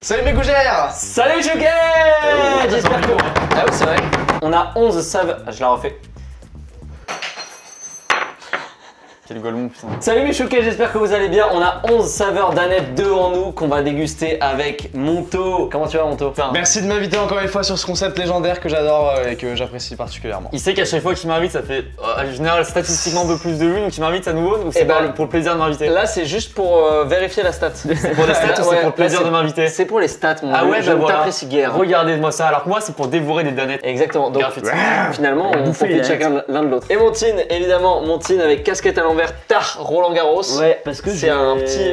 Salut mes gougères. Salut Choquet. J'espère que... Ah oui c'est vrai. On a 11 saveurs... Je la refais. Quel golemon putain. Salut mes choquets, j'espère que vous allez bien. On a 11 saveurs d'Annette 2 en nous qu'on va déguster avec Monto. Comment tu vas Monto? Merci de m'inviter encore une fois sur ce concept légendaire que j'adore et que j'apprécie particulièrement. Il sait qu'à chaque fois qu'il m'invite, ça fait en général statistiquement un peu plus de vues, donc il m'invite à nouveau ou c'est pour le plaisir de m'inviter? Là c'est juste pour vérifier la stat. C'est pour les stats ou c'est pour le plaisir de m'inviter? C'est pour les stats mon Ah ouais, je voilà. t'apprécie guère. Regardez-moi ça, alors que moi c'est pour dévorer des danettes. Exactement, donc finalement on profite chacun l'un de l'autre. Et Montine, évidemment, Montine avec casquette à l'envers, tard Roland Garros. Ouais, parce que c'est un petit...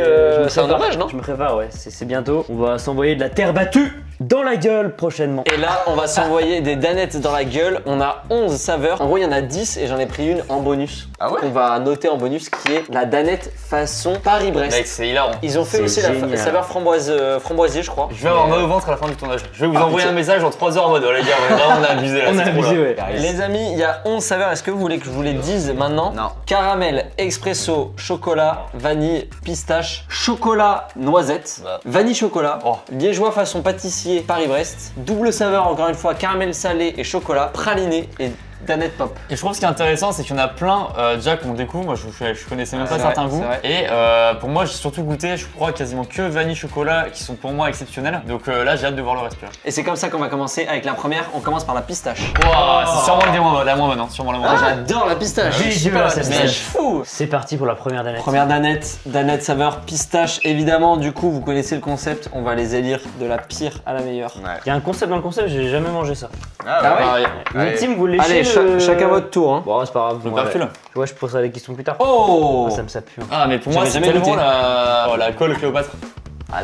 c'est un hommage, non? Je me prépare, ouais, c'est bientôt. On va s'envoyer de la terre battue dans la gueule prochainement. Et là, on va s'envoyer des danettes dans la gueule. On a 11 saveurs. En gros, il y en a 10 et j'en ai pris une en bonus. Ah ouais? On va noter en bonus qui est la danette façon Paris-Brest. Mec, c'est hilarant. Ils ont fait aussi la saveur framboisier, je crois. Je vais avoir mal au ventre à la fin du tournage. Je vais vous envoyer un message en 3 heures en mode, oh les gars, vraiment on a abusé là. On a abusé, ouais. Les amis, il y a 11 saveurs. Est-ce que vous voulez que je vous les dise maintenant? Non. Caramel, expresso, chocolat, vanille, pistache, chocolat, noisette, vanille chocolat, liégeois façon pâtissier Paris-Brest, double saveur encore une fois, caramel salé et chocolat, praliné et danette pop. Et je trouve ce qui est intéressant, c'est qu'il y en a plein déjà qu'on découvre. Moi, je connaissais même pas certains goûts. Et pour moi, j'ai surtout goûté, je crois, quasiment que vanille chocolat qui sont pour moi exceptionnels. Donc là, j'ai hâte de voir le reste. Et c'est comme ça qu'on va commencer avec la première. On commence par la pistache. Wow, c'est sûrement la moins bonne, hein, sûrement la moins bonne. J'adore la pistache. Dégueulasse, cette Mais pistache. fou. C'est parti pour la première danette. Première danette saveur pistache. Évidemment, du coup, vous connaissez le concept. On va les élire de la pire à la meilleure. Il y a un concept dans le concept, j'ai jamais mangé ça. Ah ouais. Une team, vous léchez Allez, le... chacun votre tour. Hein. Bon, c'est pas grave. Le Ouais, recul. ouais, je poserai des questions plus tard. Oh, Ah, ça me sapue. Hein. Ah, mais pour moi, c'est jamais tellement goûté. la colle Cléopâtre. Ah,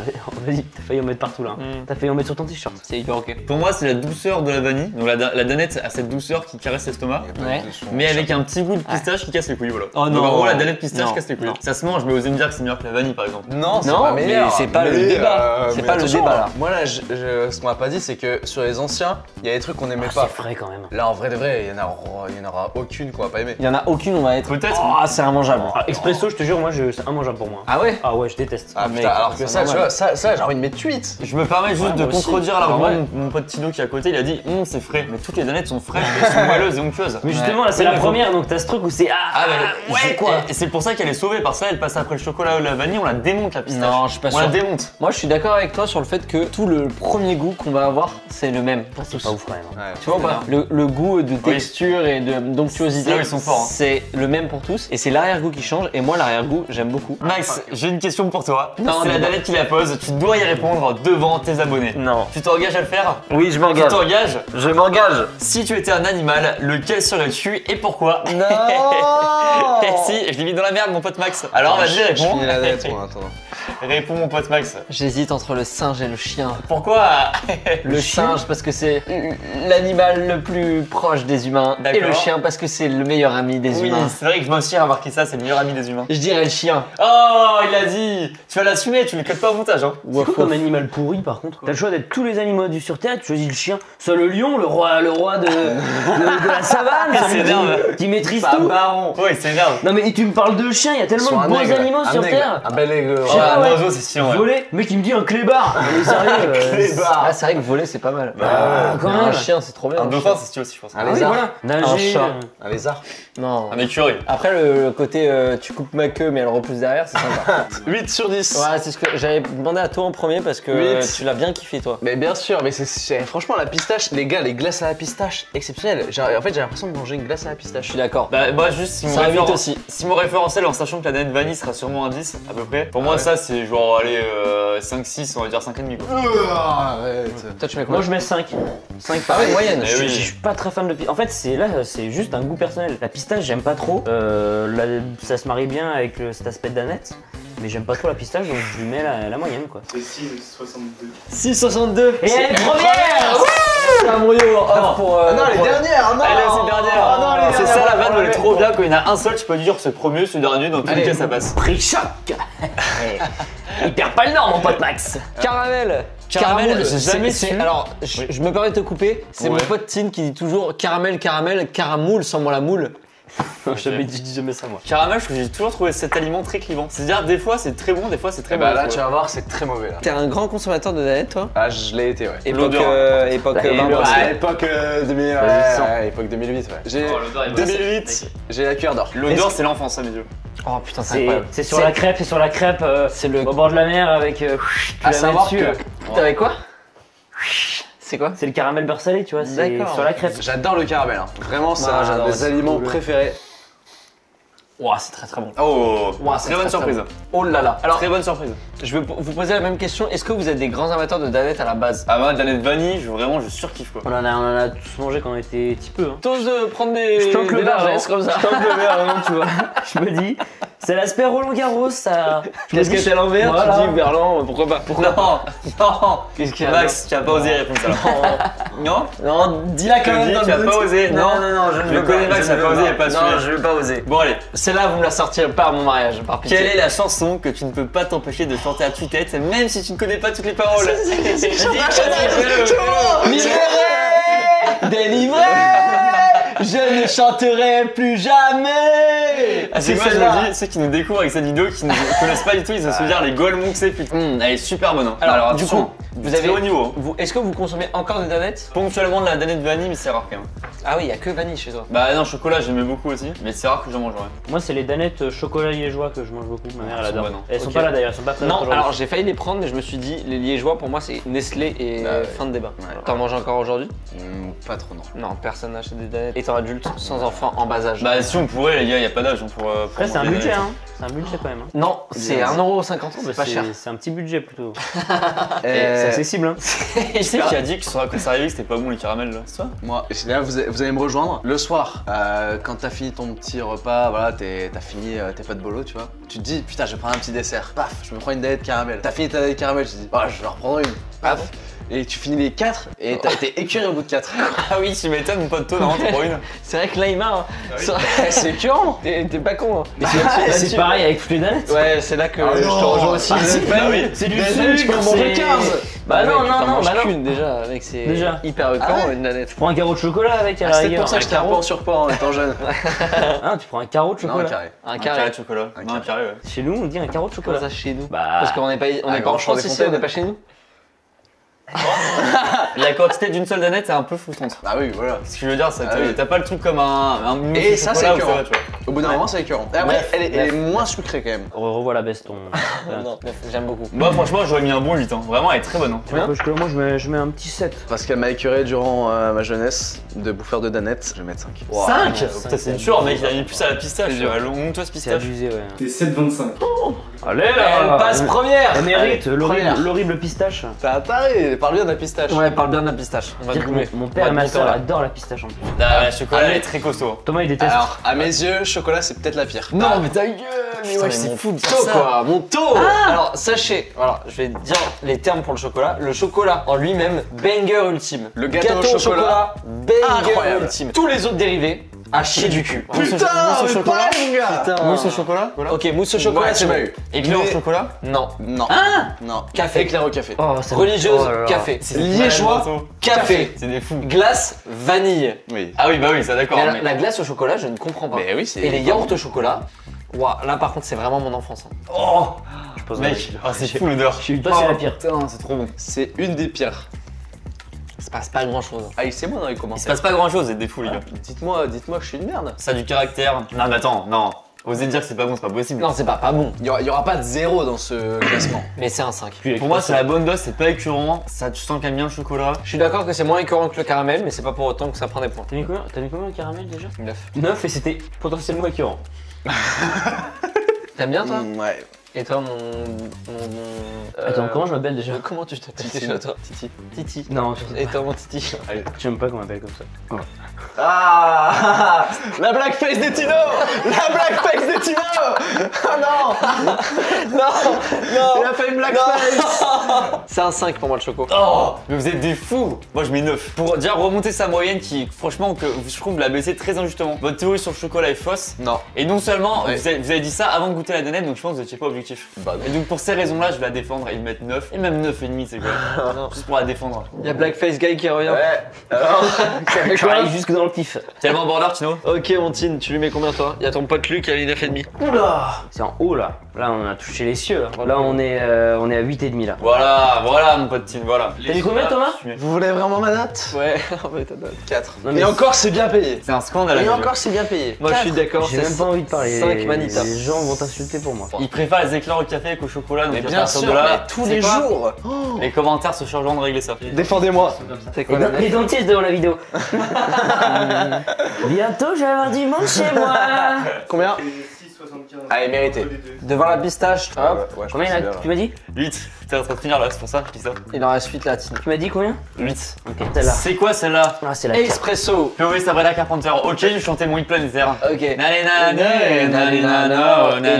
vas-y, t'as failli en mettre partout là. T'as failli en mettre sur ton t-shirt. c'est hyper ok. Pour moi, c'est la douceur de la vanille. Donc la danette a cette douceur qui caresse l'estomac. Ouais. Mais avec un petit goût de pistache qui casse les couilles, voilà. Oh Donc non. en gros, la danette pistache Non. casse les couilles. Non. Ça se mange, mais osez me dire que c'est meilleur que la vanille, par exemple. Non, c'est Non, pas mais meilleur. c'est pas le débat. C'est mais pas le attention, débat, là. Moi là, ce qu'on m'a pas dit, c'est que sur les anciens, il y a des trucs qu'on n'aimait Ah, pas. c'est frais quand même. Là, en vrai de vrai, il y en aura aucune qu'on va pas aimer. Il y en a aucune, on va être. Peut-être. Ah, c'est immangeable. Ah, expresso, je te jure, moi, c'est immangeable pour moi. Ah ouais? Ah ouais, je déteste. Ah mec, putain, alors que c'est ça, tu normal. vois, ça j'ai envie de mettre 8. Je me permets juste de moi aussi. contredire l'argument Ouais. de mon pote Tino qui est à côté. Il a dit c'est frais. Mais toutes les danettes sont fraîches, elles sont moelleuses et onctueuses. Mais justement, là, c'est Oui, la mais première, donc t'as ce truc où c'est ouais quoi. Et c'est pour ça qu'elle est sauvée, parce que là elle passe après le chocolat ou la vanille, on la démonte la pistache. Non, je suis pas On la sûr. démonte. Moi, je suis d'accord avec toi sur le fait que tout le premier goût qu'on va avoir, c'est le même. Pour C'est tous. pas ouf quand même. Ouais. Tu vois ou pas? Le goût de texture et d'onctuosité, C'est là où ils sont forts, hein. c'est le même pour tous. Et c'est l'arrière-goût qui change. Et moi, l'arrière-goût, j'aime beaucoup. Max, j'ai une question pour toi. Non, c'est la dis-moi. danette qui la pose, tu dois y répondre devant tes abonnés. Non. Tu t'engages à le faire? Oui, je Tu m'engage. t'engages? Je m'engage. Si tu étais un animal, lequel serais-tu et pourquoi? Non. Et si, je l'ai mis dans la merde mon pote Max. Alors vas-y, Je réponds. finis la danette, moi, attends. Réponds mon pote Max. J'hésite entre le singe et le chien. Pourquoi? Le singe parce que c'est l'animal le plus proche des humains. Et D'accord. le chien parce que c'est le meilleur ami des Oui, humains. c'est vrai que moi aussi j'ai remarqué ça, c'est le meilleur ami des humains. Je dirais le chien. Oh, il a dit. Tu vas l'assumer, tu le codes pas au montage hein. C'est quoi comme animal pourri par contre? T'as le choix d'être tous les animaux du sur terre, tu choisis le chien, soit le lion, le roi de la savane, Il celui s'énerve. qui maîtrise Pas tout. baron. Ouais, c'est énerve. Non mais tu me parles de chien, il y a tellement Soit de un beaux aigle, animaux un sur aigle, terre. Un bel aigle. Oh, un ouais. oiseau, c'est chiant. Ouais. Voler, mec il me dit un clébard. Mais sérieux, Clébard. Ah, c'est vrai que voler, c'est pas mal. quand Un même. chien, c'est trop bien. Un dauphin, c'est stylé aussi, je pense. Un Ah oui, lézard. voilà. Nager. chat. Un lézard. Non. Un écureuil. Après, le côté tu coupes ma queue, mais elle repousse derrière, c'est sympa. 8 sur 10. Voilà, c'est ce que j'avais demandé à toi en premier parce que Huit. tu l'as bien kiffé, toi. Mais bien sûr, mais franchement la pistache, les gars, les glaces à la pistache, exceptionnel. En fait, j'ai l'impression de manger une glace à la Je pistache. suis d'accord. Bah, moi, juste si Ça invite aussi. si mon référentiel en sachant que la danette vanille sera sûrement un 10 à peu près, pour moi, ouais. ça c'est genre, allez, 5-6, on va dire 5,5 quoi. Arrête. Toi, tu mets Moi quoi? je mets 5. 5 pareil, moyenne. Eh oui. Je suis pas très fan de pistache. En fait, c'est juste un goût personnel. La pistache, j'aime pas trop. Ça se marie bien avec cet aspect d'aneth. Mais j'aime pas trop la pistache, donc je lui mets la moyenne quoi. C'est 6,62. 6,62. Et elle est première. C'est un moyo pour. Ah non, les dernières, non. Allez, c'est dernière. Ah non, les C'est dernières, ça la vanne, ouais, elle est trop bien. Quand il y en a un seul, tu peux dire c'est premier, c'est dernier, dans tous les Allez. cas ça passe. Prix choc. Il perd pas le nord mon pote Max. Caramel. Caramel, j'ai jamais su. Alors, je me permets de te couper. C'est Ouais. mon pote Tine qui dit toujours caramel, caramel, caramoule sans moi la moule. Je dis jamais ça moi. Caramel, je trouve que j'ai toujours trouvé cet aliment très clivant. C'est-à-dire, des fois c'est très bon, des fois c'est très Bah mauvais. là, tu vas voir, c'est très mauvais là. T'es un grand consommateur de danettes, toi? Ah, je l'ai été, ouais. Époque Et Barbara. À l'époque 2000, ouais, époque 2008, ouais. J'ai Oh, l'odeur est 2008, j'ai la cuillère d'or. L'odeur, c'est l'enfance à mes yeux. Oh putain, c'est incroyable. C'est sur la crêpe, C'est le. au bord de la mer avec. Tu À la mets savoir dessus. que T'avais quoi? C'est quoi? C'est le caramel beurre salé, tu vois, c'est D'accord. sur la crêpe. j'adore le caramel. Hein. Vraiment, c'est un j'adore des aussi. aliments préférés. Ouah, c'est très très bon. Oh, Ouah, très bonne surprise. Oh là là. Alors, Très bonne surprise. je vais vous poser la même question. Est-ce que vous êtes des grands amateurs de danettes à la base? Ah, moi, danette vanille, je surkiffe quoi. On en a tous mangé quand on était petit peu. Hein. T'oses prendre des. Je tente le des verre, largesses comme ça. Je tente le verre, vraiment, tu vois. Je me dis, c'est l'aspect Roland Garros, ça. Casquette à l'envers, Voilà. tu dis Berlan, pourquoi pas? Non, non. Qu'est-ce qu'il y a? Max, tu as pas osé répondre ça là. Non. Non, dis-la quand Je te même dis, dans tu le as doute. pas osé. Non, je ne Je veux connais pas. Max, je il a ne pas veux osé, il a pas Non, suivi. je vais pas oser. Bon, allez. Celle-là, vous me la sortirez pas à mon mariage, par pitié. Quelle est la chanson que tu ne peux pas t'empêcher de chanter à tue-tête, même si tu ne connais pas toutes les paroles? Délivré, je ne chanterai plus jamais. Ah, c'est quoi, je me dis, ceux qui nous découvrent avec cette vidéo, qui ne connaissent pas du tout, ils se souviennent les Golemons que c'est, putain. Elle est super bonne. Hein. Alors, du attention, coup, vous avez très haut niveau. Hein. Est-ce que vous consommez encore des danettes? Ponctuellement de la danette vanille, mais c'est rare quand même. Ah oui, il y a que vanille chez toi. Bah non, chocolat, j'aimais beaucoup aussi, mais c'est rare que j'en mangerai. Moi, c'est les danettes chocolat liégeois que je mange beaucoup. Ma mère, elle elles sont adore. bonnes, hein. Elles sont Ok. pas là d'ailleurs, elles sont pas présentes Non, aujourd'hui. alors j'ai failli les prendre, mais je me suis dit, les liégeois pour moi c'est Nestlé et Bah ouais. fin de débat. Ouais. T'en manges encore aujourd'hui? Pas trop, non. Non, personne n'achète des danettes. Étant adulte, sans enfant, en bas âge. Bah si on pourrait, les gars, y a pas d'âge pour. Après, c'est un manger des budget, danettes. hein. C'est un budget quand même. Hein. Non, c'est 1,50€, c'est pas cher. C'est un petit budget plutôt. C'est Euh, accessible, hein. Qui c'est qui a dit que quand ça arrivait que c'était pas bon les caramels là? C'est toi? Moi, là, vous allez me rejoindre. Le soir, quand t'as fini ton petit repas, voilà, t'as fini tes pâtes bolo, tu vois. Tu te dis, putain, je vais prendre un petit dessert. Paf, je me prends une danette caramel. T'as fini ta danette caramel, tu te dis, je vais en reprendre une. Paf. Et tu finis les 4 et t'as été écœuré au bout de 4. Ah oui, tu m'étonnes, mon pote, toi, non, t'en prends une. C'est vrai que là il marre. oui. C'est écœurant. T'es pas con. Hein. C'est pareil avec toutes les danettes. Ouais, c'est là que Ah je te non. rejoins aussi. Ah, si. Bah oui. C'est du Danette, tu peux en sucre, manger c'est- 15. Bah non, mec, t'en non, manges bah non. qu'une. Déjà, mec, c'est Déjà. hyper écœurant Ah ouais. une danette. Tu prends un carreau de chocolat avec à la C'est rigueur. pour ça que j'étais un peu en surpoids en étant jeune. Ah, tu prends un carreau de Non, chocolat. carré. Un Un carré carré. de chocolat. Un Non, un carré, ouais. Chez nous, on dit un carreau de Comment chocolat. ça chez nous? Bah, Parce qu'on n'est pas, on est pas en Grand Champ France des ici, on Fontaines. n'est pas chez nous. La quantité d'une seule danette est un peu frustrante. Ah oui, voilà. Ce que je veux dire, c'est Ah oui. t'as pas le truc comme un mousse Et au ça, chocolat c'est où ça va, écœurant. tu vois. Au bout d'un moment, c'est écœurant. Et après, Bref, elle est moins sucrée quand même. revois la baisse ton. Non, j'aime beaucoup. Moi, franchement, j'aurais mis un bon 8. Hein. Vraiment, elle est très bonne. Hein. Ouais, chocolat, moi je mets un petit 7. Parce qu'elle m'a écœuré durant ma jeunesse de bouffeur de danettes, je vais mettre 5. 5 Putain, c'est dur, mec, il a mis plus à la pistache. dur. Monte-toi ce C'est pistache. abusé, ouais. T'es 7,25. Allez Elle passe première. Elle mérite Allez, l'horrible première. l'horrible pistache. T'es un taré, parle bien de la pistache. Ouais, parle bien de la pistache. On va te Dire que goumer. mon père On et va ma te soeur monter, là. adorent la pistache en plus. Ah, la chocolat, Allez. elle est très costaud. Thomas il déteste. Alors, à mes yeux, chocolat, c'est peut-être la pire. Non, mais ta gueule, mais Putain, ouais, mais c'est mon fou de dire taux, ça. quoi, Mon taux. Alors, sachez, voilà, je vais dire les termes pour le chocolat. Le chocolat en lui-même, banger ultime. Le gâteau au chocolat, banger incroyable. ultime. Tous les autres dérivés, à chier du cul. Mousse au chocolat. Putain. Mousse au chocolat. Voilà. Ok, mousse au chocolat, Ouais, c'est tu m'as bon. eu. Éclair au Mais- chocolat. Non. Non. Non. Café. Éclair au café. Oh, ça Religieuse, oh là là. café. C'est Liégeois, malade, café. C'est des fous. Glace, vanille. Oui. Ah oui, bah oui, ça d'accord. Mais Mais la glace au chocolat, je ne comprends pas. Mais oui, c'est. Et les yaourts au chocolat, ouah, là par contre, c'est vraiment mon enfance. Hein. Oh Je pose Mec, oh, c'est fou l'odeur. Toi c'est la pire. Putain, c'est trop bon. C'est une des pires. Il se passe pas grand chose. Haïssez-moi dans les Il se commentaires. passe pas grand chose, c'est des fous les gars. Dites-moi que je suis une merde. Ça a du caractère. Non mais attends, non. Osez dire que c'est pas bon, c'est pas possible. Non, c'est pas bon. Il y aura pas de 0 dans ce classement. Mais c'est un 5. Pour moi, c'est la bonne dose, c'est pas écœurant. Ça, tu sens qu'elle aime bien le chocolat. Je suis d'accord que c'est moins écœurant que le caramel, mais c'est pas pour autant que ça prend des points. T'as mis combien au caramel déjà 9. 9 et c'était potentiellement écœurant. T'aimes bien toi Ouais. Et toi, Attends, comment je m'appelle déjà Comment tu t'appelles déjà toi Titi. Titi. Non, Et toi, mon Titi j'aime pas qu'on m'appelle comme ça. Ah la blackface des Tino. La blackface des Tino. Oh non. Non Il a fait une blackface. C'est un 5 pour moi le choco. Oh mais vous êtes des fous. Moi, je mets 9. Pour déjà remonter sa moyenne qui, franchement, que je trouve la baisser très injustement. Votre théorie sur le chocolat est fausse. Non. Et non seulement, Ouais. vous avez dit ça avant de goûter la danette, donc je pense que vous étiez pas objectif kiffe. Bah, Et donc pour ces raisons-là, je vais la défendre et lui mettre 9 et même 9,5 c'est quoi. Juste pour la défendre. Il y a Blackface Guy qui revient. Ouais. Alors, Ça fait Je quoi? arrive jusque dans le pif. Tellement border, Tino. Ok, Montine, tu lui mets combien toi? Il y a ton pote Luc qui a mis 9,5. Oula, c'est en haut là. Là, on a touché les cieux. Là, on est à 8,5 là. Voilà mon pote Tino, voilà. T'as dit combien, Thomas? vous voulez vraiment ma note? Ouais, mais t'as d'autres. 4. Non, mais Et encore, c'est bien payé. C'est un scandale. Et encore, c'est bien payé. Moi je suis d'accord, J'ai même pas envie de parler. 5 manitas. Les gens vont t'insulter pour moi. Il préfère les éclairs au café qu'au chocolat, donc Mais à bien partir sûr, de là, mais tous c'est les quoi jours. Les commentaires se chargeront de régler ça. Défendez-moi. C'est quoi la Les dentistes devant la vidéo. Bientôt, je vais avoir du monde chez moi. Combien? 6,75. Allez, mérité. Devant la pistache, hop. Ouais, je Combien pense que il a- c'est tu m'as dit? 8. T'es en train de finir là, c'est pour ça que je dis ça. Il en reste 8 là, Tine. Tu m'as dit combien? 8. Ok, celle-là. C'est quoi celle-là? Ah, c'est la 4. Espresso. POV Sabrina Carpenter. Ok, je chantais mon hit planétaire. Ok. Et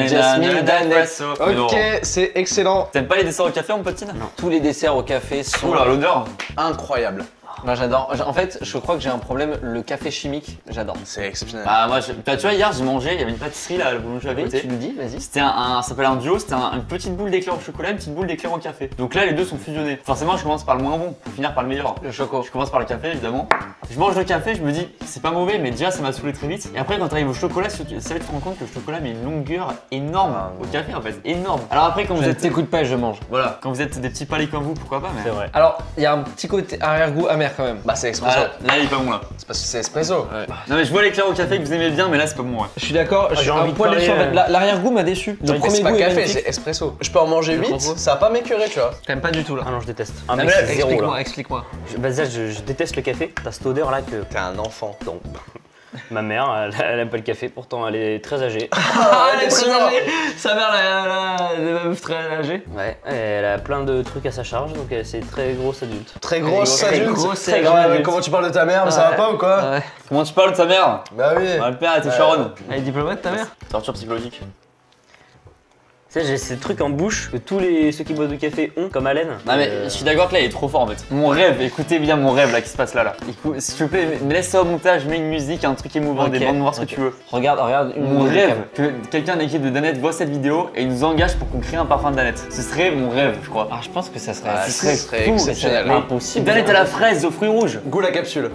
Jasmine Danette. Ok, c'est excellent. T'aimes pas les desserts au café, mon pote? Non. Tous les desserts au café sont. Oula, l'odeur. Incroyable. Moi j'adore. En fait, je crois que j'ai un problème. Le café chimique, j'adore. C'est exceptionnel. Bah, moi, tu vois, hier, j'ai mangé, il y avait une pâtisserie là, le boulanger à Oui, côté. tu nous dis, vas-y. C'était ça s'appelle un duo, c'était une petite boule d'éclair au chocolat, une petite boule d'éclair au café. Donc là, les deux sont fusionnés. Forcément, je commence par le moins bon pour finir par le meilleur. Le choco. Je commence par le café, évidemment. Je mange le café, je me dis, c'est pas mauvais, mais déjà, ça m'a saoulé très vite. Et après, quand t'arrives au chocolat, c'est là que tu te rends compte que le chocolat met une longueur énorme au café, en fait, énorme. Alors après, quand vous Je êtes, t'écoute pas et je mange. voilà, quand vous êtes des petits palais comme vous, pourquoi pas, mais. C'est vrai. Alors, il y a un petit côté arrière-goût amer quand même. Bah, c'est Ah, espresso. là, il est pas bon là. C'est parce que c'est espresso. Non, mais je vois l'éclair au café que vous aimez bien, mais là, c'est pas bon, ouais. Je suis d'accord, j'ai j'ai envie un de poil parler, déçu en fait. L'arrière-goût m'a déçu. Le Mais premier c'est pas goût est café, magnifique. c'est espresso. Je peux en manger 8, ça va pas m'écœurer, tu vois. T'aimes pas du tout là. Ah non, je déteste. Ah, mais mec, c'est zéro Explique-moi, là. explique-moi. Bah, déjà, je déteste le café. T'as cette odeur là que. T'es un enfant. Donc, ma mère, elle aime pas le café, pourtant elle est très âgée. Ah, elle est très Sa mère, la meuf très âgée. Ouais, elle a plein de trucs à sa charge, donc c'est une très grosse adulte. Très grosse adulte. très grande adulte. Comment tu parles de ta mère, mais ça va pas ou quoi? Ouais. Comment tu parles de ta mère? Bah oui. Ma mère était Sharon. Elle est diplomate ta mère? Torture psychologique. Tu sais, j'ai ces trucs en bouche que ceux qui boivent du café ont comme haleine. Non mais je suis d'accord que là il est trop fort en fait. Mon rêve, écoutez bien mon rêve là qui se passe là. Écoute, s'il te plaît, mais laisse ça au montage, mets une musique, un truc émouvant, Ok, des bandes noires, ce que ok. tu veux. Regarde une Mon minute, rêve que quelqu'un de l'équipe de Danette voit cette vidéo et nous engage pour qu'on crée un parfum de Danette. Ce serait mon rêve, je crois. Ah, je pense que ça serait. Ah, ce ce serait fou, exceptionnel. ça serait impossible. Danette à la fraise aux fruits rouges. Goût la capsule.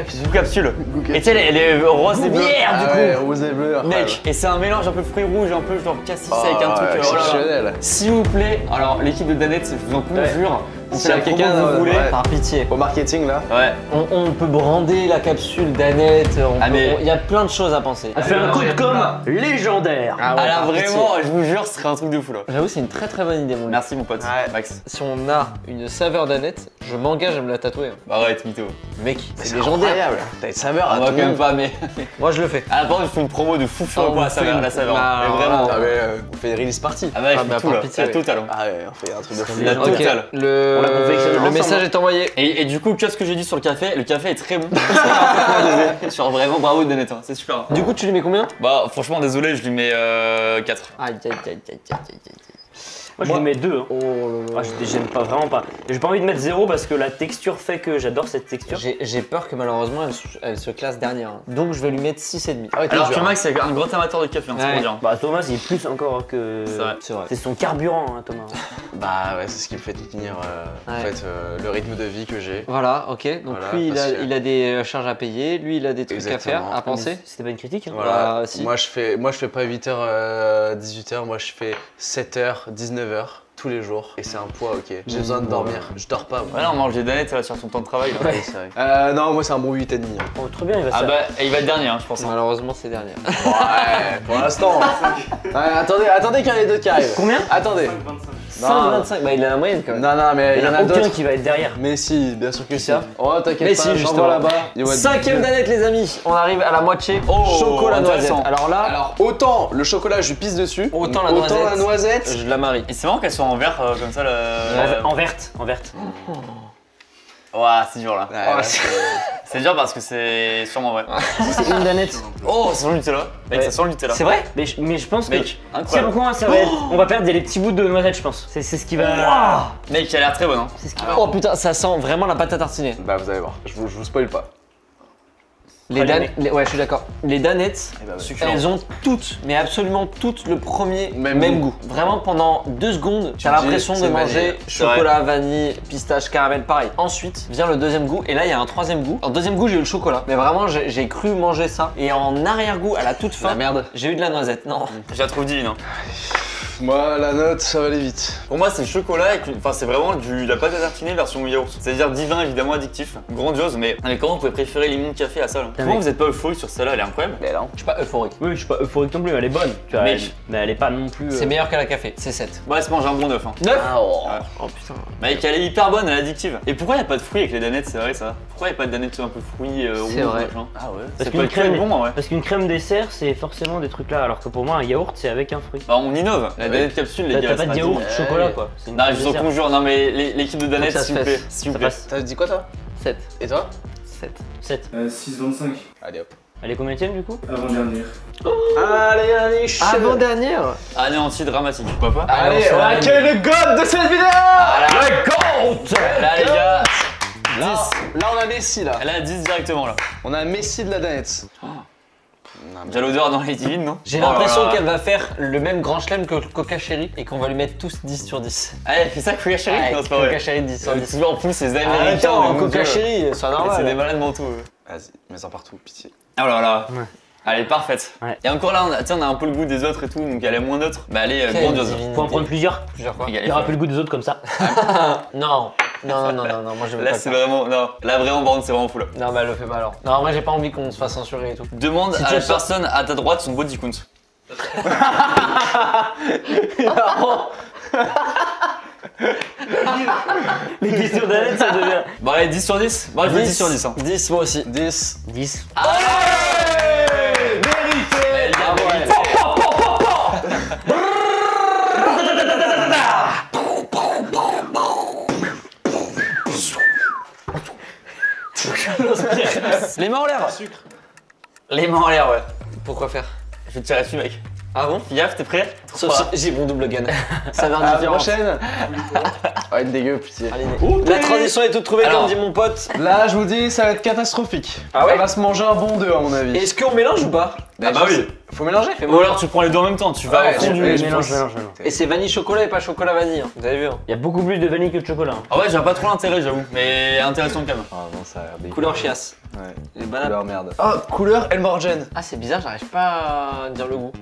Sous capsule. Et tu sais, elle est rose et bleue. Ah ouais, rose et bleu. Mec, et c'est un mélange un peu fruits rouges, un peu genre cassis avec un truc. Oh là là. exceptionnel. S'il vous plaît, alors l'équipe de Danette, je vous en conjure, on S'il fait y a la promo quelqu'un, que vous voulez. ouais. Par pitié. Au marketing là. Ouais. On peut brander la capsule d'Annette. Ah, mais- Il y a plein de choses à penser. On fait un coup de com' légendaire. Ah ouais, Alors par pitié. vraiment, je vous jure, ce serait un truc de fou là. J'avoue, c'est une très très bonne idée, mon gars. Merci mon pote, Ouais. Max. Si on a une saveur d'Annette, je m'engage à me la tatouer. Bah arrête, mytho. Mec, c'est légendaire. Incroyable. T'as une saveur Ah, à moi tout quand le même monde. pas, mais. Moi, je le fais. À la base, il faut une promo de fou furieux pour la saveur. La saveur. Ah, Mais vraiment. Ah mais on fait une release party. Ah bah, je Ah, fais bah, tout par là. pitié, La oui. totale. hein. Ah ouais, on fait un truc de fou. La Ok, totale. On la confectionne le ensemble. message est envoyé. Et du coup, qu'est-ce que j'ai dit sur le café est très bon. Genre vraiment bravo de Danette, hein. C'est super. Du coup, tu lui mets combien? Bah franchement désolé, je lui mets 4. Aïe, aïe, aïe, aïe, aïe, aïe. Moi je lui mets 2. Hein. Oh là là. Ah, j'aime pas, vraiment pas. J'ai pas envie de mettre 0 parce que la texture fait que j'adore cette texture. J'ai peur que malheureusement elle se classe dernière. hein. Donc je vais lui mettre 6,5. Ah ouais, t'es Alors dur, que hein. Max c'est un grand amateur de café, hein, c'est Ouais. pour dire. Bah Thomas il est plus encore que. C'est vrai. C'est vrai. C'est son carburant hein, Thomas. Bah ouais, c'est ce qui me fait tenir en Ouais. fait le rythme de vie que j'ai. Voilà, ok. Donc Voilà, lui parce que- il a des charges à payer, lui il a des trucs Exactement. à faire, à penser. C'était pas une critique hein. Voilà. Bah, si. Moi je fais pas 8h 18h, moi je fais 7h 19h tous les jours et c'est un poids, OK. J'ai besoin de dormir. Je dors pas. moi. Ouais, là on mange des Danettes là, sur ton temps de travail. Là. Ouais, c'est vrai. Non, moi c'est un bon 8,5. hein. Oh, très bien il va Ah ça. bah, et il va être dernier, hein, je pense. hein. Malheureusement c'est dernier. Ouais, pour l'instant. Ouais, attendez qu'il y en ait d'autres qui arrivent. Combien Attendez. 5,25, bah il a la moyenne quand même. Non, mais Il il y y en en a a aucun d'autres. qui va être derrière. Mais si, bien sûr que si. ça Oh, t'inquiète Mais pas, si, j'en justement. vois là-bas. Il doit être- Cinquième d'Annette les amis, on arrive à la moitié. Oh, Chocolat noisette. intéressant. Alors là, Alors, autant le chocolat, je lui pisse dessus. Autant la noisette. je la marie. Et c'est marrant qu'elle soit en vert comme ça là. En verte, en verte. Ouah, c'est dur là. Ouais, C'est dur parce que c'est sûrement vrai. C'est une danette. Oh, ça sent le Nutella. Mec, ça sent le Nutella. C'est vrai? Mais je pense que. Mec, C'est incroyable. pourquoi ça va être. On va perdre les petits bouts de noisettes je pense. C'est ce qui va. Mec, elle a l'air très bonne. Hein. C'est ce qui va. Oh putain, ça sent vraiment la pâte à tartiner. Bah, vous allez voir. Je vous spoil pas. Ouais, je suis d'accord. Les danettes, elles ont toutes, mais absolument toutes le premier même goût. Vraiment, pendant 2 secondes, t'as l'impression de manger chocolat, vanille, pistache, caramel, pareil. Ensuite vient le deuxième goût, et là il y a un troisième goût. En deuxième goût, j'ai eu le chocolat, mais vraiment, j'ai cru manger ça. Et en arrière-goût, à la toute fin, j'ai eu de la noisette. Non. Je la trouve divine. Hein. Moi, la note, ça va aller vite. Pour moi, c'est le chocolat avec enfin, c'est vraiment la pâte à tartiner version yaourt. C'est-à-dire divin, évidemment addictif, grandiose, mais comment vous pouvez préférer limon de café à ça là? Comment vous êtes pas euphorique sur celle-là? Elle est incroyable. Mais non, je suis pas euphorique. Oui, je suis pas euphorique non plus, elle est bonne. Tu vois, mais elle est pas non plus. C'est meilleur qu'à la café, c'est 7. Ouais, c'est manger un bon 9. Hein. 9 Oh putain. Mec, elle est hyper bonne, elle est addictive. Et pourquoi y a pas de fruits avec les danettes? C'est vrai ça? Pourquoi y a pas de danettes un peu fruits c'est vrai. Machin? Ah ouais. Parce qu'une crème, parce qu'une crème dessert, c'est forcément des trucs là, alors que pour moi, un yaourt, c'est avec un fruit. Bah, on innove. La danette capsule, les gars. T'as pas de yaourt, chocolat quoi. Non, je vous en conjure, non mais l'équipe de danettes, s'il vous plaît. S'il vous plaît. T'as dit quoi toi? 7. Et toi? 7. 6,25. Allez hop. Elle est combienième du coup? Avant-dernière. Allez, avant-dernière. Anéanti dramatique, pourquoi pas? Allez, on accueille le god de cette vidéo. Le GOAT. Là les gars, 10. Là on a Messi là. Elle a 10 directement là. On a Messi de la danette. J'ai l'odeur dans les divines, non? J'ai l'impression qu'elle va faire le même grand chelem que Coca Chéri et qu'on va lui mettre tous 10 sur 10. Allez, fais ça Coca Chéri? Non, c'est pas vrai. Coca Chéri 10 sur 10. En plus, c'est américains. Attends, Coca Chéri, c'est normal. C'est des malades mentaux. Vas-y, mets-en partout, pitié. Oh là là. Ouais. Elle est parfaite. Ouais. Et encore là, on a un peu le goût des autres et tout, donc elle est moins neutre. Mais elle est grandiose. Faut en prendre plusieurs. Quoi. Il y aura plus le goût des autres comme ça. Non, moi je veux Là, pas. c'est vraiment. Non, là, vraiment, par contre, c'est vraiment fou là. Non, bah elle le fait pas alors. Non, moi j'ai pas envie qu'on se fasse censurer et tout. Demande à la personne à ta droite son body count. Les questions d'Alex, ça devient. Bon, allez, 10 sur 10. Moi, je veux 10 sur 10. Hein. 10, moi aussi. 10. 10. Mérité. Les mains en l'air. Les mains en l'air, ouais. Pourquoi faire? Je vais te tirer dessus, mec. Ah bon? Fais gaffe, t'es prêt? Sauf si j'ai mon double gun. Ça va À la différent. prochaine. Ah, une dégueu, pitié. La transition est toute trouvée, comme dit mon pote. Là, je vous dis, ça va être catastrophique. Ah ouais? Elle va se manger un bon 2 à mon avis. Est-ce qu'on mélange ou pas? Ah bah oui. Faut mélanger. Ou alors tu prends les deux en même temps, tu vas Ouais, au fond du Mélange. Et c'est vanille chocolat et pas chocolat vanille, hein. Vous avez vu hein. Il y a beaucoup plus de vanille que de chocolat. Ah ouais, j'ai pas trop l'intérêt, j'avoue. Mais intéressant quand même. Ah non, ça a l'air dégueu. Couleur chiasse. Ouais. Les bananes. Couleur merde. Oh, couleur Elmorgen. Ah c'est bizarre, j'arrive pas à dire le goût.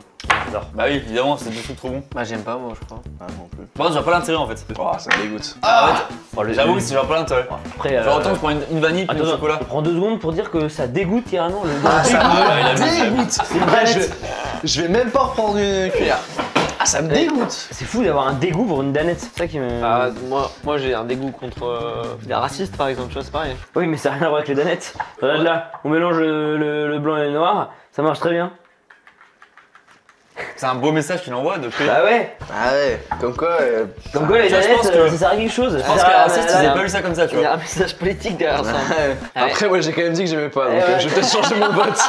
Bah oui, évidemment, c'est du tout trop bon. Bah j'aime pas moi je crois. Ah non plus. Par contre, j'ai pas l'intérêt en fait. Oh, ça me dégoûte. J'avoue, c'est genre pas l'intérêt. Après, Genre autant je prends une vanille puis attends, du chocolat. je prends 2 secondes pour dire que ça dégoûte carrément le Ça il a me dégoûte. Je vais même pas reprendre une cuillère. Ah, ça me dégoûte. C'est fou d'avoir un dégoût pour une danette, c'est ça qui me. Ah moi j'ai un dégoût contre les racistes par exemple, tu vois c'est pareil. Oui, mais ça n'a rien à voir avec les danettes. Regarde là, on mélange le blanc et le noir, ça marche très bien. C'est un beau message qu'il envoie de paix. Bah ouais. Ah ouais, comme quoi. Comme quoi les tu vois, je danettes, pense que- ça sert à quelque chose. Je pense que les racistes, ils avaient pas vu ça comme ça, tu Il y a vois. un message politique derrière ça. Après, ouais, j'ai quand même dit que j'aimais pas, donc ouais. je vais peut-être changer mon vote.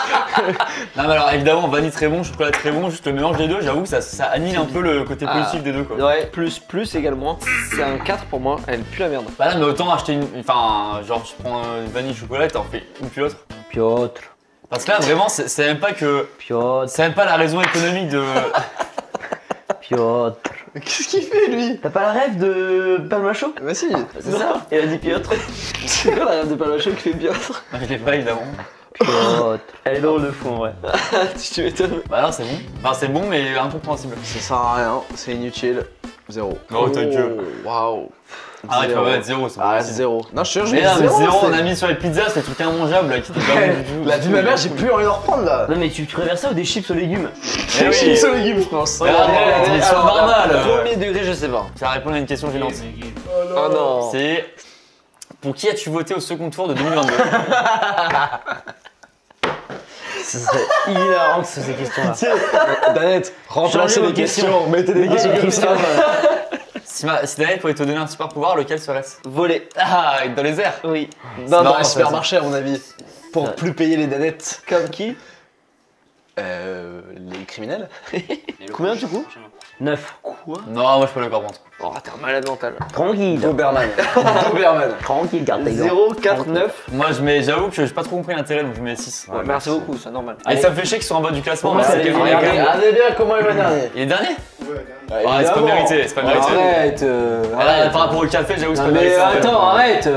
Non, mais alors évidemment, vanille très bon, chocolat très bon, juste le mélange des deux, j'avoue que ça annule un peu le côté politique des deux, quoi. Ouais, plus également. C'est un 4 pour moi, elle pue la merde. Bah là, mais autant acheter une. Enfin, genre, tu prends une vanille chocolat et t'en fais une puis l'autre. Piotr. Parce que là, vraiment, c'est même pas que. Piotr. C'est même pas la raison économique de. Piotr. Qu'est-ce qu'il fait, lui? T'as pas la rêve de Palmacho? Bah si. C'est ça? Il a dit Piotr. C'est quoi la rêve de Palacho qui fait bien? Je l'ai pas, évidemment. Piotr. Elle est drôle de fou en vrai. Tu m'étonnes. Bah là, c'est bon. Enfin, c'est bon, mais incompréhensible. Ça sert à rien, c'est inutile. 0. Oh, ta gueule. Waouh. Arrête, tu vas mettre 0, c'est Ah, bon. 0. Non, je te jure, je Mais mets là, mais 0. 0, on a mis sur les pizzas, ces trucs immangeables là qui étaient pas bons du tout. La vie de ma mère, j'ai plus envie d'en reprendre là. Non mais tu préfères ça ou des chips aux légumes? Eh oui. Chips aux légumes, je pense. Mais arrête, mais c'est normal. Premier degré, je sais pas. Ça répond à une question gênante. Oh non. C'est. Pour qui as-tu voté au second tour de 2022? Ce serait hilarant que ce soit ces questions-là. Danette, remplacez Changez les vos questions, mettez des questions comme ça. Si Daniel pouvait te donner un super pouvoir, lequel serait-ce? Voler. Ah, dans les airs. Oui. Non, dans marrant, les ça, supermarchés, à mon avis. Pour plus payer les danettes. Comme qui? Les criminels. Combien du coup? 9. Quoi? Non, moi je peux le comprendre. Oh, t'es un malade mental. Tranquille. Doberman. Doberman. Tranquille, garde tes gants. 0, 4, 9. Moi j'avoue que j'ai pas trop compris l'intérêt donc je mets 6. Ouais, merci beaucoup, c'est normal. Et ça me fait chier qu'ils soient en bas du classement. Pour moi, mais c'est quand les même- derniers. Regardez bien comment il va dernier. Il est dernier? Ouais, Ah, c'est pas mérité, c'est pas mérité. Arrête. Ah, là, par rapport au café, j'avoue que c'est Non pas mais mérité. attends, arrête.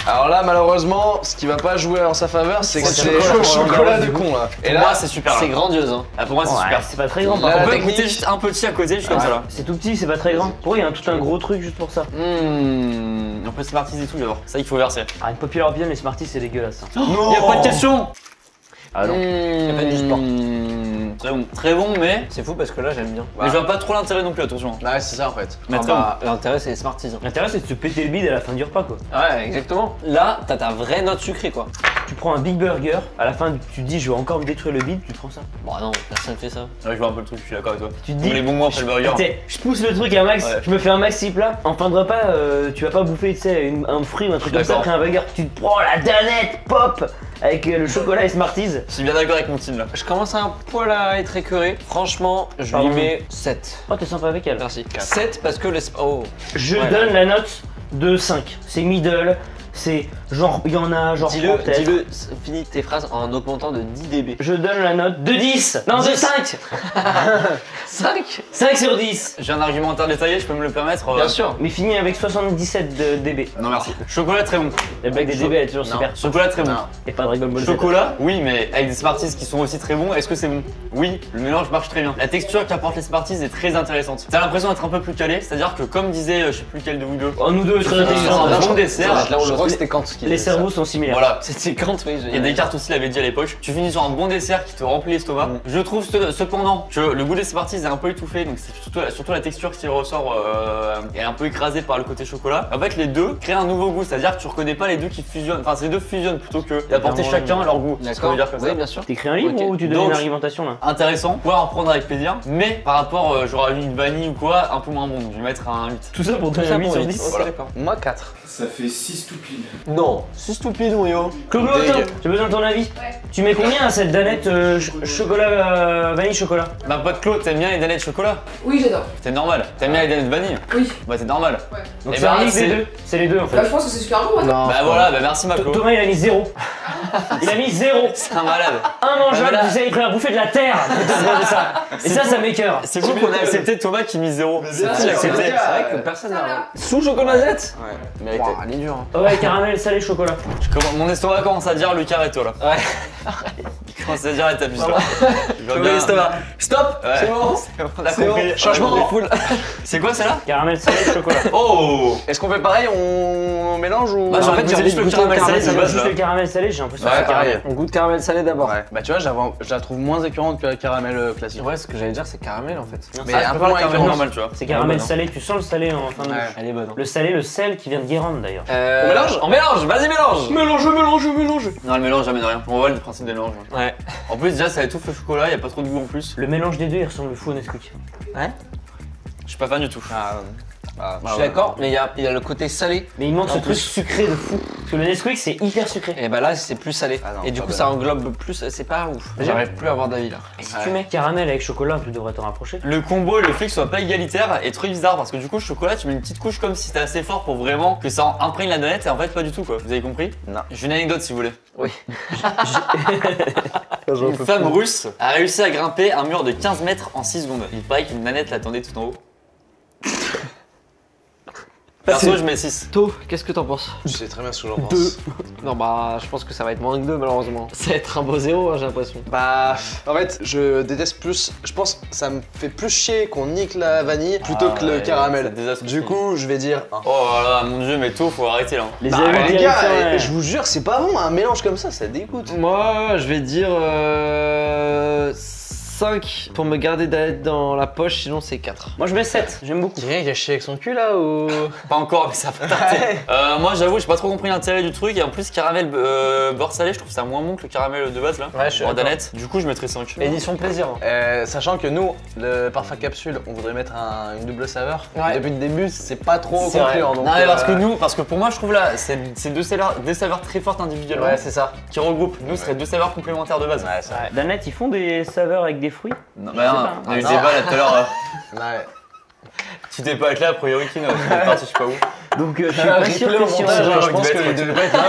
Alors là, malheureusement, ce qui va pas jouer en sa faveur, c'est que C'est c'est chocolat. chocolat de con là. Et là, c'est super. C'est là. grandiose hein. Ah, pour moi, c'est Ouais, super. c'est pas très grand par Là, On contre. peut technique- goûter juste un petit à côté, juste comme ça là. C'est tout petit, c'est pas très grand. Pourquoi il y a tout un gros truc juste pour ça? Un peu Smarties et tout, j'adore. Ça, il faut verser. Ah, une popular opinion, les Smarties c'est dégueulasse. Hein. Y'a pas de question. Ah non. Y'a pas du sport. Très bon, mais. C'est fou parce que là j'aime bien. Mais je vois pas trop l'intérêt non plus, attention. Ouais, c'est ça en fait. Mais Ah très bah, l'intérêt c'est les Smarties. hein. L'intérêt c'est de se péter le bide à la fin du repas quoi. Ouais, exactement. Là, t'as ta vraie note sucrée quoi. Tu prends un Big Burger, à la fin tu te dis je vais encore me détruire le bide, tu prends ça. Bon non, personne fait ça. Ouais, je vois un peu le truc, je suis d'accord avec toi. Tu te Comme dis. les bons mots après le burger. Je pousse le truc à max, Ouais. je me fais un maxi plat. En fin de repas, tu vas pas bouffer tu sais, un fruit ou un truc comme ça D'accord. après un burger. Tu te prends la danette pop avec le chocolat et Smarties. Je suis bien d'accord avec mon team là. Je commence un poil à être écœuré. Franchement, je Pardon. lui mets 7. Oh t'es sympa avec elle. Merci. 7 parce que les... Oh. Je Ouais, donne la note de 5. C'est middle, c'est genre, il y en a genre 3 peut-être. Dis-le, finis tes phrases en augmentant de 10 dB. Je donne la note de 10. Non, de 10. 5. 5 5 sur 10. J'ai un argumentaire détaillé, je peux me le permettre. Bien sûr. Mais fini avec 77 de dB. Non, merci. Chocolat très bon. La blague des dB elle est toujours Non. super. Chocolat très bon. Non. Et pas Dragon Ball Z. Chocolat, oui, mais avec des Smarties qui sont aussi très bons, est-ce que c'est bon? Oui, le mélange marche très bien. La texture qu'apportent les Smarties est très intéressante. T'as l'impression d'être un peu plus calé, c'est-à-dire que comme disait, je sais plus lequel de vous deux, Oh, nous deux, très c'est intelligents. un bon dessert. Je crois que c'était Kant qui Les disait ça. cerveaux sont similaires. Voilà. C'était quand oui, Et Descartes aussi l'avait dit à l'époque. Tu finis sur un bon dessert qui te remplit l'estomac. Je trouve cependant que le goût des Smarties est un peu étouffé, donc c'est surtout la texture qui ressort est un peu écrasée par le côté chocolat. En fait, les deux créent un nouveau goût, c'est-à-dire que tu reconnais pas les deux qui fusionnent. Enfin, c'est les deux fusionnent plutôt que d'apporter chacun leur goût. C'est ce qu'on veut dire comme ça. Oui, bien sûr. T'écris un livre Ok. ou tu donnes Donc- une argumentation là? Intéressant, pouvoir en prendre avec plaisir, mais par rapport, genre à une vanille ou quoi, un peu moins bon. Donc je vais mettre un 8. Tout ça pour donner un 8 sur 10. Ok, d'accord. Moi 4. Ça fait 6 tout pile. Non, c'est stupide, mon yo. Clodo, Dégueu. attends, j'ai besoin de ton avis. Ouais. Tu mets combien à cette danette chocolat, vanille chocolat? Ma pote Claude, t'aimes bien les danettes de chocolat? Oui, j'adore. C'est normal. T'aimes bien les danettes de vanille? Oui. Bah c'est normal. Ouais. Donc Eh c'est un ben, mix des c'est- deux. C'est les deux en Bah, fait. je pense que c'est super bon. Ouais. Non. Bah voilà, bah merci ma Claude. Thomas il a mis 0. Il a mis 0. C'est un malade. Immangeable, Mais là- tu sais, il préfère bouffer de la terre. ça. Et ça m'écoeure. C'est cool qu'on a accepté Thomas qui mise 0. C'est cool d'accepter. C'est vrai que personne Ça n'a. va. Sous chocolatette. Ouais, mérité. Wow, elle est dure. hein. Ouais, caramel, salé, chocolat. Mon estomac commence à dire le carretto là. Ouais. Il commence à dire la tapis là. Je Comme l'estomac. Stop. Ouais. C'est bon. On a C'est compris. bon. Changement. On a compris. C'est quoi celle-là? Caramel, salé, chocolat. Oh! Est-ce qu'on fait pareil, on mélange ou Bah, en fait, j'ai juste le goûté caramel au salé, caramel, c'est J'aime base juste là. le caramel salé, j'ai l'impression Ouais, que c'est pareil. On goûte caramel salé d'abord. Ouais. Bah tu vois, je la trouve moins écœurante que la caramel classique. Ouais, ce que j'allais dire, c'est caramel en fait. Mais Ah, un je peu préfère le moins caramel écœurante. normal, tu vois. C'est caramel Ouais, bah non. salé, tu sens le salé en fin de Ouais. bouche. Elle est bonne. Le salé, le sel qui vient de Guérande d'ailleurs. On mélange On mélange. Vas-y, mélange. Mélange. Non, le mélange jamais de rien. On voit le principe des mélanges. Ouais. En plus, déjà, ça étouffe le chocolat, y a pas trop de goût en plus. Le mélange des deux, il ressemble fou au Nesquik. Je suis pas fan du tout. Je suis d'accord, mais il y a le côté salé. Mais il manque En ce truc plus. sucré de fou. Parce que le Nesquik, c'est hyper sucré. Et bah là, c'est plus salé. Ah non, et du pas coup, bon. ça englobe plus. C'est pas ouf. J'arrive plus à avoir d'avis là. Et si tu mets caramel avec chocolat, tu devrais t'en rapprocher. Le combo et le fait que ce soit pas égalitaire est très bizarre parce que du coup, le chocolat, tu mets une petite couche comme si c'était assez fort pour vraiment que ça imprègne la danette et en fait, pas du tout quoi. Vous avez compris? Non. J'ai une anecdote si vous voulez. Oui. Une femme russe a réussi à grimper un mur de 15 mètres en 6 secondes. Il paraît qu'une nanette l'attendait tout en haut. Perso, je mets 6. To, qu'est-ce que t'en penses? Je sais très bien ce que j'en pense. Non, bah, je pense que ça va être moins que 2 malheureusement. Ça va être un beau 0, j'ai l'impression. Bah, en fait, je déteste plus. Je pense que ça me fait plus chier qu'on nique la vanille plutôt Ah que le ouais, caramel. c'est désastreux. Du coup, je vais dire 1. Oh là là, mon dieu, mais tôt, faut arrêter là. Les Bah, avis les terrifiants, gars, ouais. je vous jure, c'est pas bon, un mélange comme ça dégoûte. Moi, je vais dire 5. 5 pour me garder dans la poche, sinon c'est 4. Moi je mets 7, j'aime beaucoup. Quelqu'un qui a chié avec son cul là ou. Pas encore, mais ça va tarder. Moi j'avoue, j'ai pas trop compris l'intérêt du truc et en plus caramel beurre salé, je trouve ça moins bon que le caramel de base là. Ouais, je suis En d'accord. danette. Du coup, je mettrais 5. Édition plaisir. Sachant que nous, le parfum capsule, on voudrait mettre une double saveur. Ouais. Depuis le début, c'est pas trop C'est vrai. concluant. Donc, Non, mais parce que pour moi, je trouve là, c'est deux saveurs très fortes individuellement Ouais, c'est ça. qui regroupent. Nous, ce serait deux saveurs complémentaires de base. Ouais, c'est vrai. Danette, ils font des saveurs avec des fruits. Non, Je sais pas. on a eu le Ah, débat là tout à l'heure. Ouais. Tu t'es pas avec là, a priori, Kin, tu es parti, je sais pas où. Donc je suis pas sûr que si on... Je pense que vous devez pas être là.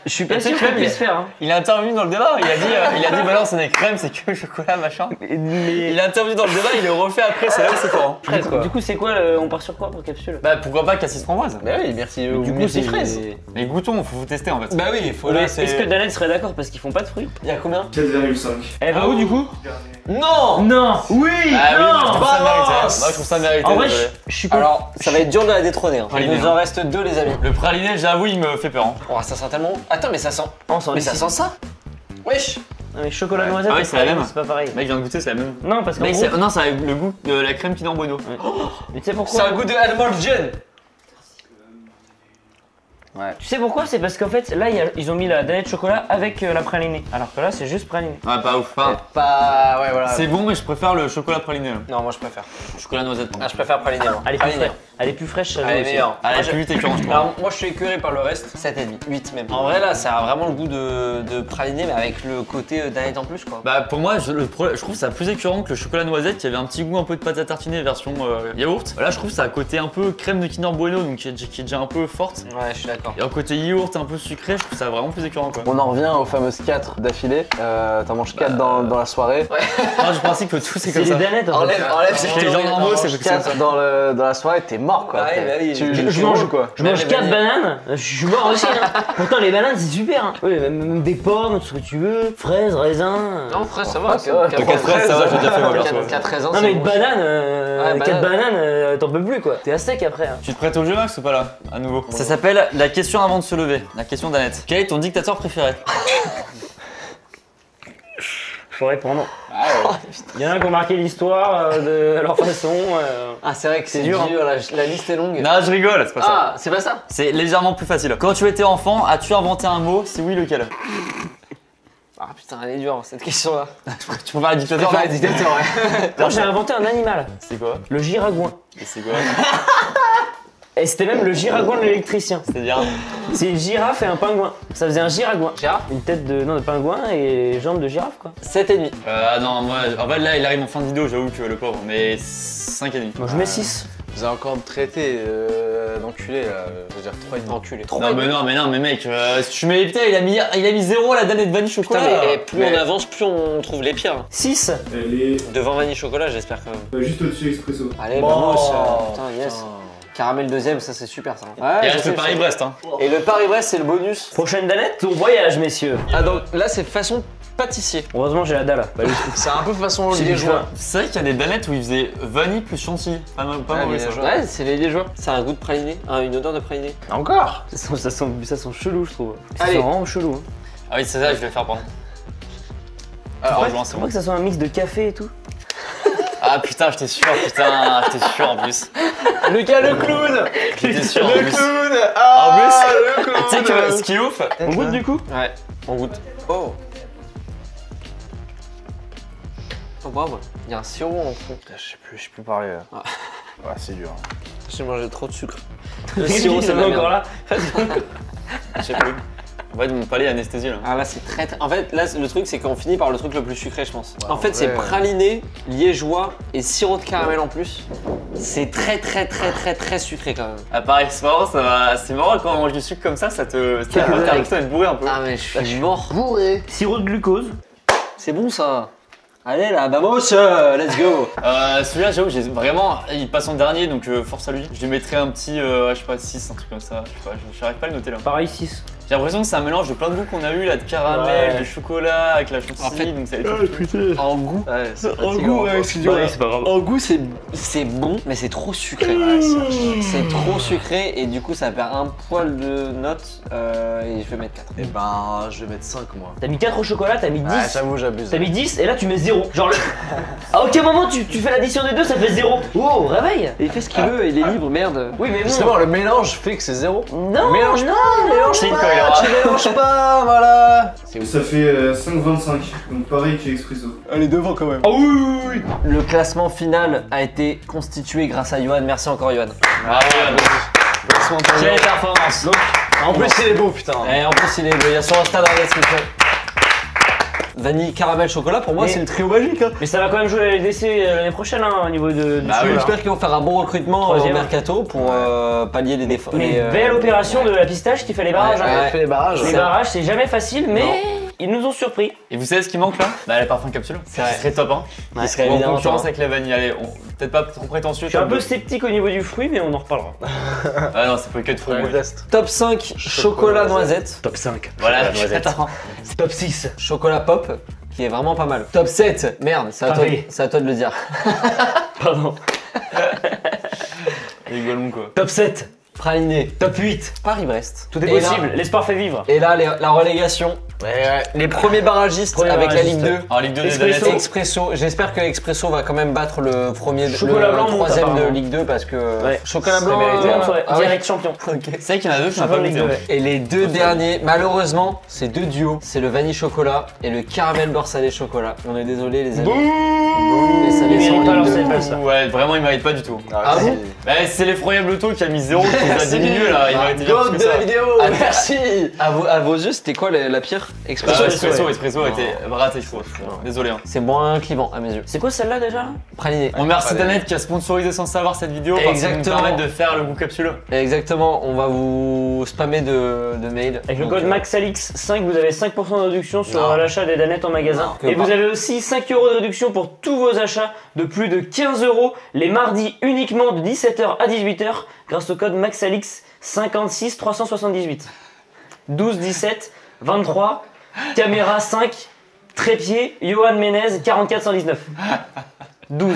Je suis pas Tu sais sûr que qu'on même, puisse faire. Hein. Il est intervenu dans le débat, il a dit bah non, c'est des crèmes, c'est que le chocolat, machin. Mais... Il est intervenu dans le débat, il le refait après, c'est là où c'est fort. Hein. Du coup, c'est quoi on part sur quoi pour capsule? Bah pourquoi pas cassis framboise. Mais oui, merci. Du coup, merci c'est fraise. Les goûtons, faut vous tester en fait. Bah oui, il faut Mais là. est-ce que Danette serait d'accord parce qu'ils font pas de fruits? Il y a combien? 4,5. Elle va où du coup? Non. Non! Oui! Ah oui, moi, je trouve ça balance. mérité. Moi je trouve ça mérité. En vrai, désolé. je suis pas. Alors, ça va être dur de la détrôner. Hein. Il Praliné, nous en reste 2, les amis. Le praliné, j'avoue, il me fait peur. Hein. Oh, ça sent tellement bon. Attends, mais ça sent. On s'en Mais dit ça si. sent ça. Wesh. Non, mais chocolat Ouais. noisette, Ah oui, c'est la même. c'est pas pareil. Mec, je viens de goûter, c'est la même. Non, parce qu'en Mec, gros, non, ça a le goût de la crème Kinder Bueno. mais tu sais C'est pourquoi? un goût de Almond Gin. Tu sais pourquoi? C'est parce qu'en fait, là, ils ont mis la danette chocolat avec la pralinée. Alors que là, c'est juste pralinée. Ouais, pas ouf. Enfin, Pas. Ouais, voilà. c'est bon, mais je préfère le chocolat praliné. Là. Non, moi je préfère. Chocolat noisette. Ah, je préfère praliné, moi. Elle est plus Praliné. fraîche. Elle est plus fraîche, ça Elle est aussi. meilleure. Ah, elle est plus vite écœurant, je trouve. Alors, moi je suis écœuré par le reste. 7,5. 8 même. En vrai, là, ça a vraiment le goût de praliné, mais avec le côté danette en plus, quoi. Bah pour moi, je trouve ça plus écœurant que le chocolat noisette qui avait un petit goût un peu de pâte à tartiner version yaourt. Là, je trouve ça a un côté un peu crème de Kinder Bueno, donc qui est déjà un peu forte. Ouais, je suis d'accord. Et un côté yaourt un peu sucré, je trouve ça vraiment plus écœurant quoi. On en revient aux fameuses 4 d'affilée. T'en manges 4 dans la soirée. Moi, je pense que tout c'est C'est comme les ça. danettes en fait. Enlève Chez les gens normaux, c'est comme ça. 4 dans la soirée, t'es mort quoi. Ouais, bah oui. Je mange quoi. Je mange les 4 vanilles. bananes, je suis mort aussi. Hein. Pourtant, les bananes, c'est super. Hein. Oui, même des pommes, tout ce que tu veux, fraises, raisins. Non, frère, ça va. ça va. 4 fraises, ça va, j'ai déjà fait moi perso. 4 raisins. Non, mais une banane, Ouais, 4 banane. bananes, t'en peux plus quoi. T'es à sec après. Hein. Tu te prêtes au jeu Max ou pas là, à nouveau? Ça s'appelle la question avant de se lever, la question d'Annette. Quel est ton dictateur préféré? Faut répondre. Il y en a qui ont marqué l'histoire de leur façon. Ah, c'est vrai que c'est dur, dur, la liste est longue. Non, je rigole, c'est pas ça. Ah, c'est pas ça. C'est légèrement plus facile. Quand tu étais enfant, as-tu inventé un mot? Si oui, lequel? Ah putain, elle est dure cette question-là. Tu préfères le dictateur? Enfin, dictateur, ouais. Moi, j'ai inventé un animal, C'est quoi? le giragouin. Et c'est quoi? Et c'était même le giragouin de l'électricien. C'est-à-dire? C'est une girafe et un pingouin. Ça faisait un giragouin. Gérard Une tête de pingouin et les jambes de girafe quoi. 7,5. Ah non, moi, en fait là, il arrive en fin de vidéo, j'avoue que le pauvre, mais 5,5. Moi je mets 6. Vous avez encore traité d'enculé là. Je veux dire 3,5. Enculé. Non, mais mec, si tu mets. Putain, il a mis 0 à la danette vanille chocolat. Putain, mais plus on avance, plus on trouve les pires. 6. Elle est Devant vanille chocolat, j'espère quand même. juste au-dessus expresso. Allez, Bon, vamos. putain. Putain, yes. Caramel deuxième, ça c'est super ça. Il Ouais, je reste sais, le Paris-Brest, hein. Et le Paris-Brest, c'est le bonus. Prochaine danette, on voyage messieurs. Ah, donc là, c'est façon pâtissier. Heureusement j'ai la dalle. Bah, C'est un peu façon C'est liégeois. C'est vrai qu'il y a des danettes où ils faisaient vanille plus chantilly. Pas Ouais, mauvais ça. liégeois. Ouais, c'est les liégeois. Ça a un goût de praliné, une odeur de praliné. Encore. ça sent chelou je trouve. Ça Allez. sent vraiment chelou. Hein. Ah oui, c'est ça, je vais faire, pardon. Alors, rejoins, C'est c'est pas bon. que ça soit un mix de café et tout. Ah putain, j'étais sûr en plus. Lucas le clown. J'étais sûr en plus. clown. En Ah, plus, le clown. tu sais que ce qui est ouf, On goûte du coup. Ouais, on goûte. Oh. Oh, bravo. Il y a un sirop en fond. Je sais plus parler là. Ah. Ouais, c'est dur. J'ai mangé trop de sucre. Le sirop, c'est de la encore merde. là. je sais plus. En fait, mon palais est anesthésié là. Ah là c'est très. En fait là le truc c'est qu'on finit par le truc le plus sucré je pense. Ouais, en fait en c'est vrai, praliné, liégeois et sirop de caramel en plus. C'est très sucré quand même. Ah pareil, c'est marrant, c'est marrant quand on mange du sucre comme ça te. T'as l'impression d'être bourré un peu. Ah mais je suis mort. Bourré. Sirop de glucose. C'est bon ça. Allez là, vamos, let's go. Celui-là, j'avoue, j'ai vraiment. Il passe en dernier donc force à lui. Je lui mettrais un petit, je sais pas, 6, un truc comme ça. Je sais pas, j'arrive pas à le noter là. Pareil 6. J'ai l'impression que c'est un mélange de plein de goûts qu'on a eu là, de caramel, Ouais. de chocolat, avec la chantilly, En fait, donc ça va être En goût, Ouais, c'est en fatigant, goût, hein, excuse-moi. Ouais, c'est pas grave. En goût, c'est bon, mais c'est trop sucré. C'est trop sucré et du coup, ça perd un poil de notes et je vais mettre 4. Et ben, je vais mettre 5 moi. T'as mis 4 au chocolat, t'as mis 10. Ouais, j'avoue, j'abuse. T'as mis 10 et là tu mets 0. Genre à aucun moment tu fais l'addition des deux, ça fait 0. Oh, réveil. Il fait ce qu'il veut, il est libre, merde. Oui, mais Justement, non. le mélange fait que c'est 0. Non, Mélange non. C'est incohérent. Tu mélanges pas, voilà. Ça fait 5,25, donc pareil qu'Expresso. Elle est devant quand même. Ah oui. Le classement final a été constitué grâce à Johan. Merci encore, Johan. Bravo, quelle performance. En plus, il est beau, putain. Et en plus, il y a son Insta dans la description. Vanille, caramel, chocolat, pour moi, Mais- c'est le trio magique. Hein. Mais ça va quand même jouer à la LDC l'année prochaine hein, au niveau de. Bah oui, chocolat. J'espère qu'ils vont faire un bon recrutement au Troisième. mercato pour pallier les défauts. Mais belle opération de la pistache qui fait les barrages. hein. Elle fait les barrages. Les barrages, c'est jamais facile, mais ils nous ont surpris. Et vous savez ce qui manque là? Bah, les parfums capsules. C'est vrai. Ce serait top, hein. Il serait En évidemment concurrence temps. avec la vanille. Allez, peut-être pas trop prétentieux. Je suis un comme peu le- sceptique au niveau du fruit, mais on en reparlera. Ah non, c'est pas que de fruits. moi. Top 5, chocolat noisette. Top 5. Voilà, Attends. Top 6. Chocolat pop, qui est vraiment pas mal. Top 7, merde, c'est à, toi, Pavé. c'est à toi de le dire. Pardon. Rigolons quoi. Top 7. Praliné, Top 8. Paris-Brest. Tout est Et là- possible, l'espoir fait vivre. Et là, la relégation. Les premiers barragistes Premiers avec barragistes. la Ligue 2. En Ligue 2 des Expresso. Danettes. Expresso, j'espère que Expresso va quand même battre le premier, Chocolat blanc, le troisième de apparemment. Ligue 2 parce que Ouais. chocolat C'est blanc, mérité, ouais. ah ouais. Direct champion. Ok. C'est vrai qu'il y en a deux que je n'ai pas Champion de Ligue goûté. 2, ouais. Et les deux derniers, malheureusement, c'est deux duos. C'est le vanille chocolat et le caramel beurre salé chocolat. On est désolé les amis. Mais ça Ils descend méritent pas en leur Ligue 2. CFL, ça. Ouais, vraiment, il mérite pas du tout. Ah bon? Bah, c'est l'effroyable Auto qui a mis 0 qui nous a diminué là. Il méritait bien God plus de que la ça. vidéo. Ah, Merci. À vos yeux, c'était quoi la pire? Bah, Expresso. Espresso a été raté, je trouve. Désolé. Hein. C'est moins clivant à mes yeux. C'est quoi celle-là déjà? Praliné. On remercie Danette qui a sponsorisé sans savoir cette vidéo parce qu'ils nous Exactement. permettent de faire le goût capsule. Exactement, on va vous spammer de mails. Avec le Donc, code MAXALIX5, vous avez 5% de réduction sur Non. l'achat des danettes en magasin. Non, Et que vous pas. avez aussi 5 € de réduction pour tous vos achats de plus de 15 € les mardis uniquement de 17h à 18h grâce au code MAXALIX 56 378. 12 17 23 caméra 5 trépied Johan Menez 44 119. 12.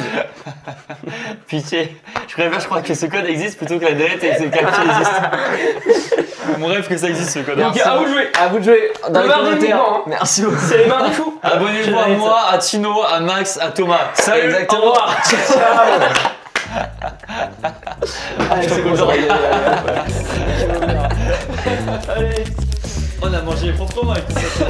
Pitié. Je crois que ce code existe plutôt que la Danette et que ces capsules existent. Mon rêve que ça existe ce code. Donc à vous de jouer. À vous de jouer dans Le les mardi commentaires. uniquement, hein. Merci beaucoup. C'est les mardis fous. Abonnez-vous à moi, à Tino, à Max, à Thomas. Salut, Exactement. au revoir. Allez, c'est bon, j'aurais- Allez. On a mangé proprement avec tout ça.